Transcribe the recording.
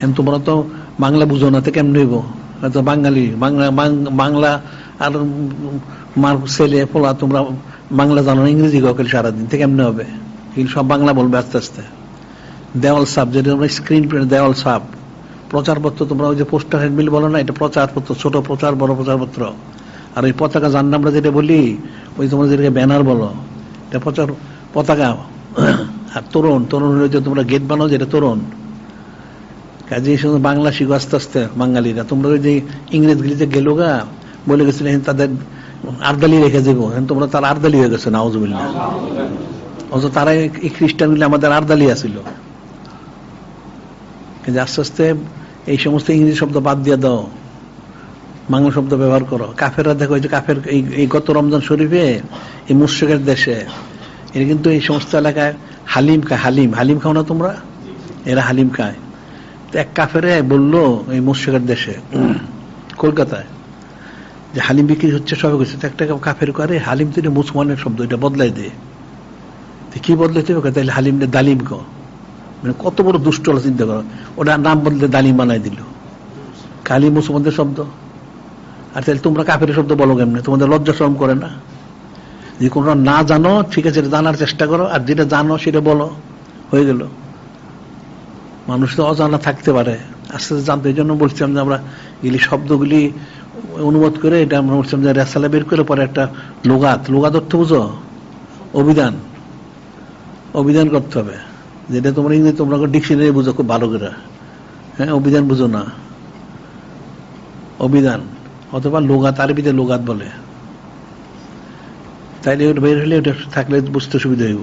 তোমরা তো বাংলা বুঝো না, তো কেমন হইব? তো বাঙালি বাংলা বাংলা আর মার ছেলে পোলা, তোমরা বাংলা জানো না, ইংরেজি গেল সারাদিন, থেকে কেমনে হবে? কিন্তু সব বাংলা বলবে আস্তে আস্তে। দেওয়াল সাপ, যেটা তোমরা স্ক্রিন প্রিন্ট দেওয়াল সাপ, প্রচারপত্র, তোমরা ওই যে পোস্টার হ্যান্ডবিল বলো না, এটা প্রচারপত্র, ছোট প্রচার বড় প্রচারপত্র। আর ওই পতাকা জান আমরা যেটা বলি, ওই তোমরা যেটাকে ব্যানার বলো, এটা প্রচার পতাকা। আর তোরণ, তোরণ হলে যে তোমরা গেট বানাও, যেটা তোরণ। কাজে বাংলা শিখো আস্তে আস্তে বাঙালিরা। তোমরা ওই যে ইংরেজগুলিতে গেলো গা, বলে গেছিলে তাদের আর্দালি রেখে দেবো, তোমরা তার আর্দালি হয়ে গেছে, নাউজুবিল্লাহ। অথচ তারা এই খ্রিস্টানগুলি আমাদের আর্দালি আছিল। কিন্তু আস্তে আস্তে এই সমস্ত ইংরেজি শব্দ বাদ দিয়ে দাও, বাংলা শব্দ ব্যবহার করো। কাফেররা দেখো, এই যে কাফের এই গত রমজান শরীফে এই মুশরিকের দেশে এরা কিন্তু এই সমস্ত এলাকায় হালিম খায়। হালিম, হালিম খাও না তোমরা? এরা হালিম খায়। এক কাফেরে বললো এই মুশরিকের দেশে কলকাতায় যে হালিম বিক্রি হচ্ছে, সবে কিছু একটা কাফের করে হালিম, তো মুসলমানের শব্দ, এটা বদলাই দে। কি বদলাইতে হবে? তাহলে হালিম দালিম কো। মানে কত বড় দুষ্ট হলো, চিন্তা করো। ওটা নাম বদলে দালিম বানাই দিল। খালি মুসলমানদের শব্দ। আর তাহলে তোমরা কাফের শব্দ বলো কেমনে? তোমাদের লজ্জা শরম করে না? যে কোনো না জানো, ঠিক আছে, জানার চেষ্টা করো, আর যেটা জানো সেটা বলো, হয়ে গেল। মানুষ তো অজানা থাকতে পারে, আস্তে আস্তে জানতে। এই জন্য বলছিলাম যে আমরা এগুলি শব্দগুলি অনুবাদ করে, এটা আমরা বলছিলাম যে রেসালা বের করে পরে একটা লোগাত, লোগাত অর্থ বুঝো, অভিধান, অভিধান করতে হবে। যেটা তোমরা ইংরেজি তোমরা ডিকশনারি বুঝো খুব ভালো করে, হ্যাঁ, অভিধান বুঝো না, অভিধান অথবা লোগাত, আরবিতে লোগাত বলে। তাইলে ওটা বের হলে ওটা থাকলে বুঝতে সুবিধা হইব।